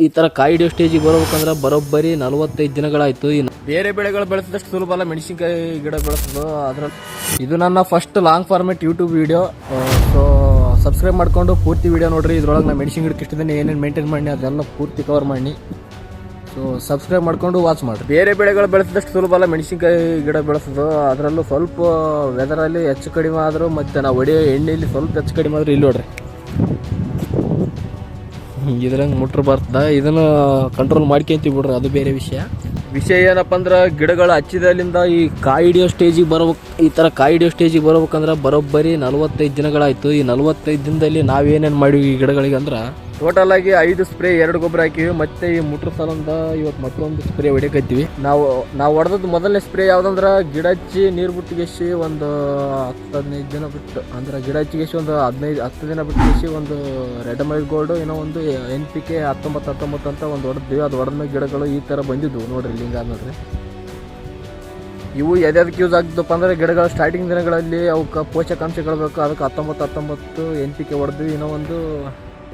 ಈ ಥರ ಕಾಯಿ ಹಿಡಿಯೋ ಸ್ಟೇಜಿಗೆ ಬರ್ಬೇಕಂದ್ರೆ ಬರೋಬ್ಬರಿ 45 ದಿನಗಳಾಯಿತು. ಬೇರೆ ಬೆಳೆಗಳು ಬೆಳೆಸಿದಷ್ಟು ಸುಲಭ ಅಲ್ಲ ಮೆಣಸಿನ್ಕಾಯಿ ಗಿಡ ಬೆಳೆಸೋದು. ಅದ್ರಲ್ಲಿ ಇದು ನನ್ನ first long format YouTube video. So subscribe ಮಾಡ್ಕೊಂಡು ಪೂರ್ತಿ ವೀಡಿಯೋ ನೋಡ್ರಿ. ಇದ್ರೊಳಗೆ ನಾನು ಮೆಣಸಿನ ಗಿಡಕ್ಕೆ ಇಷ್ಟಿದ್ದೇನೆ ಏನೇನು ಮೇಂಟೈನ್ ಮಾಡಿ ಅದೆಲ್ಲ ಪೂರ್ತಿ ಕವರ್ ಮಾಡಿ. ಸೊ ಸಬ್ಸ್ಕ್ರೈಬ್ ಮಾಡ್ಕೊಂಡು ವಾಚ್ ಮಾಡಿರಿ. ಬೇರೆ ಬೆಳೆಗಳು ಬೆಳೆಸಿದಷ್ಟು ಸುಲಭ ಅಲ್ಲ ಮೆಣಸಿನ್ಕಾಯಿ ಗಿಡ ಬೆಳೆಸೋದು. ಅದರಲ್ಲೂ ಸ್ವಲ್ಪ ವೆದರಲ್ಲಿ ಹೆಚ್ಚು ಕಡಿಮೆ ಆದರೂ ಮತ್ತು ನಾವು ಹೊಡೆಯೋ ಎಣ್ಣೆಯಲ್ಲಿ ಸ್ವಲ್ಪ ಹೆಚ್ಚು ಕಡಿಮೆ ಆದರೂ ಇಲ್ಲಿ ನೋಡ್ರಿ ಇದ್ರಂಗೆ ಮುಟ್ರು ಬರ್ತದೆ. ಇದನ್ನು ಕಂಟ್ರೋಲ್ ಮಾಡ್ಕೊಂತೀವಿ ಬಿಡ್ರಿ, ಅದು ಬೇರೆ ವಿಷಯ ಏನಪ್ಪ ಅಂದ್ರೆ ಗಿಡಗಳು ಹಚ್ಚಿದಲ್ಲಿಂದ ಈ ಕಾಯಿ ಹಿಡಿಯೋ ಸ್ಟೇಜಿಗೆ ಬರ್ಬೇಕು. ಈ ಥರ ಕಾಯಿ ಹಿಡಿಯೋ ಸ್ಟೇಜಿಗೆ ಬರ್ಬೇಕಂದ್ರೆ ಬರೋಬ್ಬರಿ 45 ದಿನಗಳಾಯಿತು. ಈ 45 ದಿನದಲ್ಲಿ ನಾವೇನೇನು ಮಾಡಿವಿ ಈ ಗಿಡಗಳಿಗೆ ಅಂದ್ರೆ ಟೋಟಲ್ ಆಗಿ 5 ಸ್ಪ್ರೇ 2 ಗೊಬ್ಬರ ಹಾಕಿವಿ. ಮತ್ತೆ ಈ ಮುಟ್ರ ಸಲಂದ ಇವತ್ತು ಮತ್ತೊಂದು ಸ್ಪ್ರೇ ಹೊಡಿಕತ್ತೀವಿ. ನಾವು ಹೊಡೆದದ್ದು ಮೊದಲನೇ ಸ್ಪ್ರೇ ಯಾವುದಂದ್ರೆ ಗಿಡ ಹಚ್ಚಿ ನೀರು ಬಿಟ್ಟಿಗೆಸಿ ಒಂದು 10-15 ದಿನ ಬಿಟ್ಟು, ಅಂದ್ರೆ ಗಿಡ ಹಚ್ಚಿಗೆಸಿ ಒಂದು 10 ದಿನ ಬಿಟ್ಟಿಗೆಸಿ ಒಂದು ರೆಡ್ ಮೈಲ್ ಗೋಲ್ಡು ಏನೋ ಒಂದು NPK 19 ಅಂತ ಒಂದು ಹೊಡೆದ್ವಿ. ಅದು ಹೊಡೆದ ಮೇಲೆ ಗಿಡಗಳು ಈ ಥರ ಬಂದಿದ್ವು ನೋಡ್ರಿ. ಹಿಂಗೆ ನೋಡ್ರಿ, ಇವು ಎದಕ್ಕೆ ಯೂಸ್ ಆಗ್ತದಪ್ಪ ಅಂದ್ರೆ ಗಿಡಗಳ ಸ್ಟಾರ್ಟಿಂಗ್ ದಿನಗಳಲ್ಲಿ ಅವಕ್ಕೆ ಪೋಷಕಾಂಶಗಳು ಬೇಕು. ಅದಕ್ಕೆ 19 NPK ಹೊಡೆದ್ವಿ. ಇನ್ನೂ ಒಂದು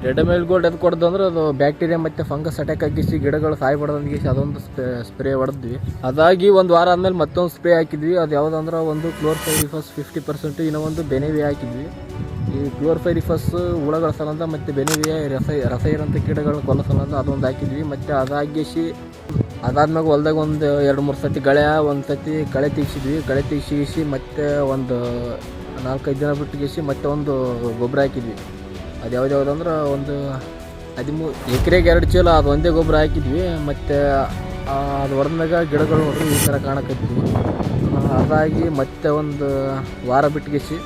ರೆಡ್ ಮೈಲ್ ಗೋಲ್ಡ್ ಅದು ಕೊಡ್ದು ಅಂದ್ರೆ ಅದು ಬ್ಯಾಕ್ಟೀರಿಯಾ ಮತ್ತು ಫಂಗಸ್ ಅಟ್ಯಾಕ್ ಆಗಿಸಿ ಗಿಡಗಳು ಸಾಯ್ಬಾರ್ದಂಗಿಸಿ ಅದೊಂದು ಸ್ಪ್ರೇ ಹೊಡೆದ್ವಿ. ಅದಾಗಿ ಒಂದು ವಾರ ಆದಮೇಲೆ ಮತ್ತೊಂದು ಸ್ಪ್ರೇ ಹಾಕಿದ್ವಿ. ಅದು ಯಾವುದಂದ್ರೆ ಒಂದು ಕ್ಲೋರ್ಪೈರಿಫಸ್ 50%, ಇನ್ನೂ ಒಂದು ಬೆನೆವಿಯಾ ಹಾಕಿದ್ವಿ. ಈ ಕ್ಲೋರ್ಪೈರಿಫಸ್ ಹುಳಗಳ ಸಲಂದ ಮತ್ತು ಬೆನೆವಿಯಾ ರಸ ಇರೋಂಥ ಗಿಡಗಳನ್ನ ಕೊಲ್ಲೋ ಸಲಂದ ಅದೊಂದು ಹಾಕಿದ್ವಿ. ಮತ್ತು ಅದಾಗಿಸಿ ಅದಾದ್ಮೇಲೆ ಹೊಲ್ದಾಗ ಒಂದು 2-3 ಸತಿ ಒಂದು ಸತಿ ಕಳೆ ತೆಗಿಸಿದ್ವಿ. ಮತ್ತು ಒಂದು 4-5 ದಿನ ಬಿಟ್ಟಿಗೆಸಿ ಮತ್ತೆ ಒಂದು ಗೊಬ್ಬರ ಹಾಕಿದ್ವಿ. ಅದು ಯಾವುದಂದ್ರೆ ಒಂದು 13 ಎಕರೆಗೆ 2 ಚೀಲ ಅದು ಒಂದೇ ಗೊಬ್ಬರ ಹಾಕಿದ್ವಿ. ಮತ್ತು ಅದು ಹೊಡೆದ್ಮ್ಯಾಗ ಗಿಡಗಳು ನೋಡ್ರಿ ಈ ಥರ ಕಾಣಕತ್ತಿದ್ವಿ. ಅದಾಗಿ ಮತ್ತೆ ಒಂದು ವಾರ ಬಿಟ್ಟಿಗೆಸಿ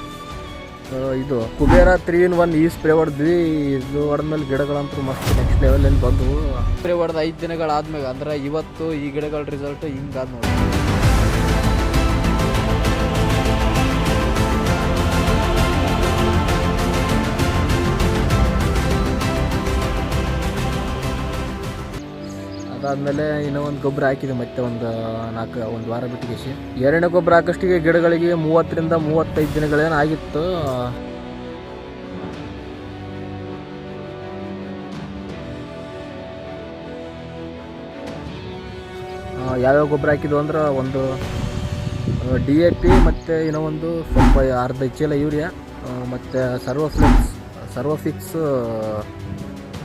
ಇದು ಕುಬೇರ 3-in-1 ಈ ಸ್ಪ್ರೇ ಹೊಡೆದ್ವಿ. ಇದು ಹೊಡೆದ್ಮೇಲೆ ಗಿಡಗಳಂತೂ ಮಸ್ತ್ ನೆಕ್ಸ್ಟ್ ಲೆವೆಲಲ್ಲಿ ಬಂದವು. ಸ್ಪ್ರೇ ಹೊಡೆದ 5 ದಿನಗಳಾದ್ಮೇಲೆ ಅಂದ್ರೆ ಇವತ್ತು ಈ ಗಿಡಗಳ ರಿಸಲ್ಟ್ ಹಿಂಗಾದ ನೋಡಿ. ಅದಾದಮೇಲೆ ಇನ್ನೂ ಒಂದು ಗೊಬ್ಬರ ಹಾಕಿದೆ. ಮತ್ತೆ ಒಂದು ವಾರ ಬಿಟ್ಟಿಗೆಸಿ ಎರಡನೇ ಗೊಬ್ಬರ ಹಾಕೋಷ್ಟಿಗೆ ಗಿಡಗಳಿಗೆ 30-35 ದಿನಗಳೇನು ಆಗಿತ್ತು. ಯಾವ್ಯಾವ ಗೊಬ್ಬರ ಹಾಕಿದ್ವು ಅಂದ್ರೆ ಒಂದು DAP ಮತ್ತು ಇನ್ನೂ ಒಂದು ಸ್ವಲ್ಪ 1/2 ಚೀಲ ಯೂರಿಯಾ ಮತ್ತು ಸರ್ವಫಿಕ್ಸ್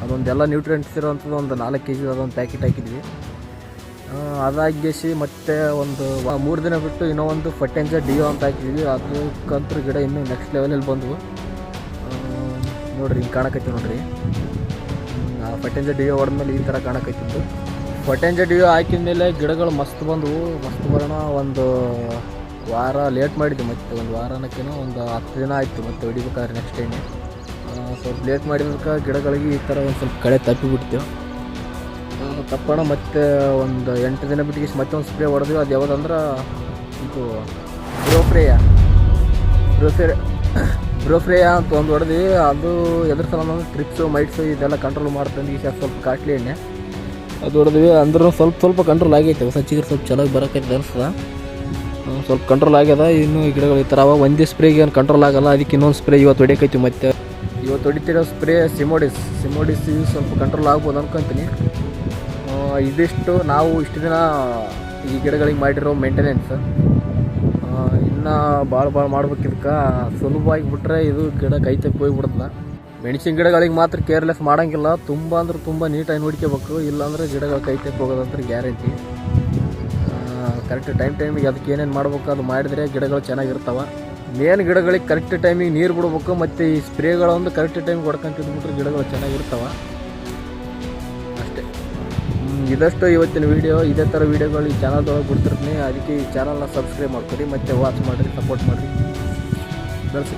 ಅದೊಂದೆಲ್ಲ ನ್ಯೂಟ್ರಿಯೆಂಟ್ಸ್ ಇರೋವಂಥದ್ದು ಒಂದು 4 kg ಅದೊಂದು ಪ್ಯಾಕೆಟ್ ಹಾಕಿದ್ವಿ. ಅದಾಗಿಸಿ ಮತ್ತೆ ಒಂದು 3 ದಿನ ಬಿಟ್ಟು ಇನ್ನೂ ಒಂದು ಫರ್ಟೆಂಜರ್ ಡಿಯೋ ಅಂತ ಹಾಕಿದ್ವಿ. ಅದಕ್ಕಂತೂ ಗಿಡ ಇನ್ನೂ ನೆಕ್ಸ್ಟ್ ಲೆವೆಲಲ್ಲಿ ಬಂದವು ನೋಡ್ರಿ. ಹಿಂಗೆ ಕಾಣಕತ್ತೀವಿ ನೋಡ್ರಿ. ಫರ್ಟೆಂಜರ್ ಡಿಯೋ ಹೊಡೆದ್ಮೇಲೆ ಈ ಥರ ಕಾಣಕತ್ತಿದ್ದು. ಫರ್ಟೆಂಜರ್ ಡಿಯೋ ಹಾಕಿದ ಮೇಲೆ ಗಿಡಗಳು ಮಸ್ತ್ ಬಂದವು. ಮಸ್ತ್ ಬರೋಣ ಒಂದು ವಾರ ಲೇಟ್ ಮಾಡಿದ್ವಿ. ಮತ್ತೆ ಒಂದು ವಾರನಕ್ಕೇನೋ ಒಂದು 10 ದಿನ ಆಯಿತು ಮತ್ತೆ ಹೊಡಿಬೇಕಾದ್ರೆ ನೆಕ್ಸ್ಟ್ ಟೈಮ್. ಸ್ವಲ್ಪ ಲೇಟ್ ಮಾಡಿದಕ್ಕೆ ಗಿಡಗಳಿಗೆ ಈ ಥರ ಒಂದು ಸ್ವಲ್ಪ ಕಳೆ ತಪ್ಪಿಬಿಡ್ತೀವಿ. ತಪ್ಪೋಣ ಮತ್ತೆ ಒಂದು 8 ದಿನ ಬಿಟ್ಟಿಗೆ ಮತ್ತೆ ಒಂದು ಸ್ಪ್ರೇ ಹೊಡೆದ್ವಿ. ಅದು ಯಾವುದಂದ್ರೆ ಇದು ಬ್ರೋಫ್ರೇಯಾ ಅಂತ ಒಂದು ಹೊಡೆದ್ವಿ. ಅದು ಎದ್ರ ಸಲ ಅಂದ್ರೆ ಟ್ರಿಪ್ಸು ಮೈಟ್ಸು ಇದೆಲ್ಲ ಕಂಟ್ರೋಲ್ ಮಾಡ್ತಂದು ಸ್ವಲ್ಪ ಕಾಸ್ಟ್ಲಿ ಎಣ್ಣೆ ಅದು ಹೊಡೆದ್ವಿ. ಅಂದ್ರೂ ಸ್ವಲ್ಪ ಕಂಟ್ರೋಲ್ ಆಗೈತೆ. ಹೊಸ ಚಿಗುರು ಸ್ವಲ್ಪ ಚೆನ್ನಾಗಿ ಬರೋಕೈತೆ ಅನಿಸ್ತದ. ಸ್ವಲ್ಪ ಕಂಟ್ರೋಲ್ ಆಗ್ಯದ. ಇನ್ನು ಈ ಗಿಡಗಳು ಈ ಥರ ಒಂದೇ ಸ್ಪ್ರೇಗೆ ಏನು ಕಂಟ್ರೋಲ್ ಆಗೋಲ್ಲ. ಅದಕ್ಕೆ ಇನ್ನೊಂದು ಸ್ಪ್ರೇ ಇವತ್ತು ಹೊಡಿಯಕೈತಿ. ಮತ್ತೆ ಇವತ್ತು ಹೊಡಿತಿರೋ ಸ್ಪ್ರೇ ಸಿಮೋಡಿಸ್ ಸ್ವಲ್ಪ ಕಂಟ್ರೋಲ್ ಆಗ್ಬೋದು ಅನ್ಕೊತೀನಿ. ಇದಿಷ್ಟು ನಾವು ಇಷ್ಟು ದಿನ ಈ ಗಿಡಗಳಿಗೆ ಮಾಡಿರೋ ಮೇಂಟೆನೆನ್ಸ್. ಇನ್ನು ಭಾಳ ಮಾಡ್ಬೇಕು. ಇದಕ್ಕೆ ಸುಲಭವಾಗಿ ಬಿಟ್ಟರೆ ಇದು ಗಿಡ ಕೈ ತಪ್ಪಿ ಹೋಗಿಬಿಡ್ತದೆ. ಮೆಣಸಿನ ಗಿಡಗಳಿಗೆ ಮಾತ್ರ ಕೇರ್ಲೆಸ್ ಮಾಡೋಂಗಿಲ್ಲ. ತುಂಬ ಅಂದ್ರೆ ತುಂಬ ನೀಟಾಗಿ ನೋಡ್ಕೋಬೇಕು. ಇಲ್ಲಾಂದರೆ ಗಿಡಗಳು ಕೈ ತಪ್ಪಿ ಹೋಗೋದಂತ ಗ್ಯಾರಂಟಿ. ಕರೆಕ್ಟ್ ಟೈಮಿಗೆ ಅದಕ್ಕೆ ಏನೇನು ಮಾಡ್ಬೇಕು ಅದು ಮಾಡಿದರೆ ಗಿಡಗಳು ಚೆನ್ನಾಗಿರ್ತಾವೆ. ಮೇನ್ ಗಿಡಗಳಿಗೆ ಕರೆಕ್ಟ್ ಟೈಮಿಗೆ ನೀರು ಬಿಡ್ಬೇಕು. ಮತ್ತು ಈ ಸ್ಪ್ರೇಗಳೊಂದು ಕರೆಕ್ಟ್ ಟೈಮಿಗೆ ಹೊಡ್ಕೊಂತಿದ್ಬಿಟ್ರೆ ಗಿಡಗಳು ಚೆನ್ನಾಗಿರ್ತಾವೆ ಅಷ್ಟೇ. ಇದಷ್ಟು ಇವತ್ತಿನ ವೀಡಿಯೋ. ಇದೇ ಥರ ವೀಡಿಯೋಗಳು ಈ ಚಾನಲ್ದೊಳಗೆ ಬಿಡ್ತಿರ್ತೀನಿ. ಅದಕ್ಕೆ ಈ ಚಾನಲ್ನ ಸಬ್ಸ್ಕ್ರೈಬ್ ಮಾಡ್ಕೊಡಿ ಮತ್ತು ವಾಚ್ ಮಾಡಿರಿ, ಸಪೋರ್ಟ್ ಮಾಡಿರಿ, ಬೆಳೆಸಿ.